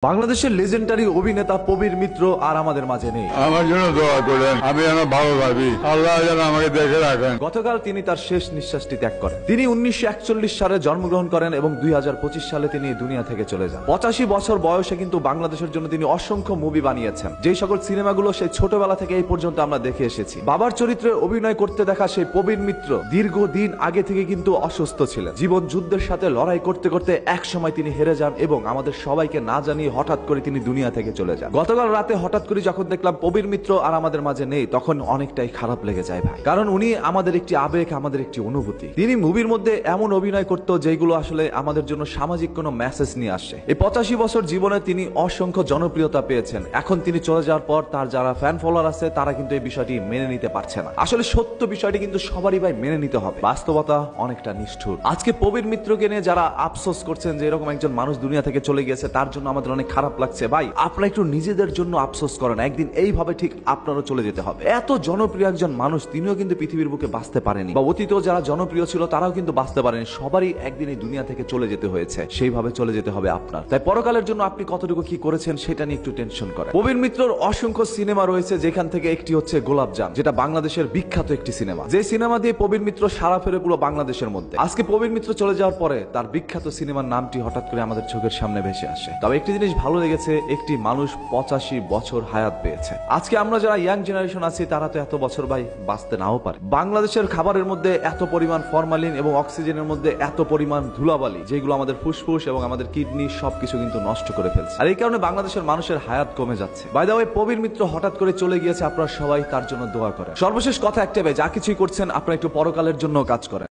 বাংলাদেশের লেজেন্ডারি অভিনেতা প্রবীর মিত্র আর আমাদের মাঝে নেই। আমার জন্য দোয়া করেন, আমি যেন ভালো ভাবি, আল্লাহ যেন আমাকে দেখে রাখেন। গতকাল তিনি তার শেষ নিঃশ্বাসটি ত্যাগ করেন। তিনি 1941 সালে জন্মগ্রহণ করেন এবং 2025 সালে তিনি দুনিয়া থেকে চলে যান। 85 বছর বয়সে কিন্তু বাংলাদেশের জন্য তিনি অসংখ্য মুভি বানিয়েছেন, যেই সকল সিনেমাগুলো সেই ছোটবেলা থেকে এই পর্যন্ত আমরা দেখে এসেছি। বাবার চরিত্রে অভিনয় করতে দেখা সেই প্রবীর মিত্র দীর্ঘদিন আগে থেকে কিন্তু অসুস্থ ছিলেন। জীবন যুদ্ধের সাথে লড়াই করতে করতে এক সময় তিনি হেরে যান এবং আমাদের সবাইকে না জানিয়ে হঠাৎ করে তিনি দুনিয়া থেকে চলে যান। গতকাল রাতে হঠাৎ করে যখন দেখলাম প্রবীর মিত্র আর আমাদের মাঝে নেই, তখন অনেকটাই খারাপ লেগে যায় ভাই, কারণ উনি আমাদের একটি আবেগ, আমাদের একটি অনুভূতি। তিনি মুভির মধ্যে এমন অভিনয় করতো যেগুলো আসলে আমাদের জন্য সামাজিক কোনো মেসেজ নিয়ে আসে। এই 85 বছর জীবনে তিনি অসংখ্য জনপ্রিয়তা পেয়েছেন। এখন তিনি চলে যাওয়ার পর তার যারা ফ্যান ফলোয়ার আছে তারা কিন্তু এই বিষয়টি মেনে নিতে পারছে না। আসলে সত্য বিষয়টি কিন্তু সবারই ভাই মেনে নিতে হবে, বাস্তবতা অনেকটা নিষ্ঠুর। আজকে প্রবীর মিত্রকে নিয়ে যারা আফসোস করছেন যে এরকম একজন মানুষ দুনিয়া থেকে চলে গিয়েছে, তার জন্য আমাদের অনেক খারাপ লাগছে ভাই। আপনারা একটু নিজেদের জন্য আফসোস করেন, একদিন এইভাবে ঠিক আপনারও চলে যেতে হবে। এত জনপ্রিয় একজন মানুষ, তিনিও কিন্তু পৃথিবীর বুকে বাঁচতে পারেনি, বা অতীতেও যারা জনপ্রিয় ছিল তারাও কিন্তু বাঁচতে পারেনি। সবারই একদিন এই দুনিয়া থেকে চলে যেতে হয়েছে, সেইভাবে চলে যেতে হবে আপনার। তাই পরকালের জন্য আপনি কতটুকু কি করেছেন সেটা নিয়ে একটু টেনশন করেন। প্রবীর মিত্রর অসংখ্য সিনেমা রয়েছে, যেখান থেকে একটি হচ্ছে গোলাপজাম, যেটা বাংলাদেশের বিখ্যাত একটি সিনেমা। যে সিনেমা দিয়ে প্রবীর মিত্র সারা ফেরে পুরো বাংলাদেশের মধ্যে। আজকে প্রবীর মিত্র চলে যাওয়ার পরে তার বিখ্যাত সিনেমার নামটি হঠাৎ করে আমাদের চোখের সামনে ভেসে আসে। তবে একটি জিনিস ভালো লেগেছে, একটি মানুষ 85 বছর হায়াত পেয়েছে। আজকে আমরা যারা ইয়াং জেনারেশন আছি তারা তো এত বছর ভাই বাঁচতে নাও পারে। বাংলাদেশের খাবারের মধ্যে এত পরিমাণ ফরমালিন এবং অক্সিজেনের মধ্যে এত পরিমাণ ধুলাবালি, যেগুলো আমাদের ফুসফুস এবং আমাদের কিডনি সবকিছু কিন্তু নষ্ট করে ফেলছে। আর এই কারণে বাংলাদেশের মানুষের হায়াত কমে যাচ্ছে। বাই দ্য ওয়ে, প্রবীর মিত্র হঠাৎ করে চলে গিয়েছে, আপনারা সবাই তার জন্য দোয়া করেন। সর্বশেষ কথা একটাই ভাই, যা কিছুই করছেন আপনারা একটু পরকালের জন্য কাজ করেন।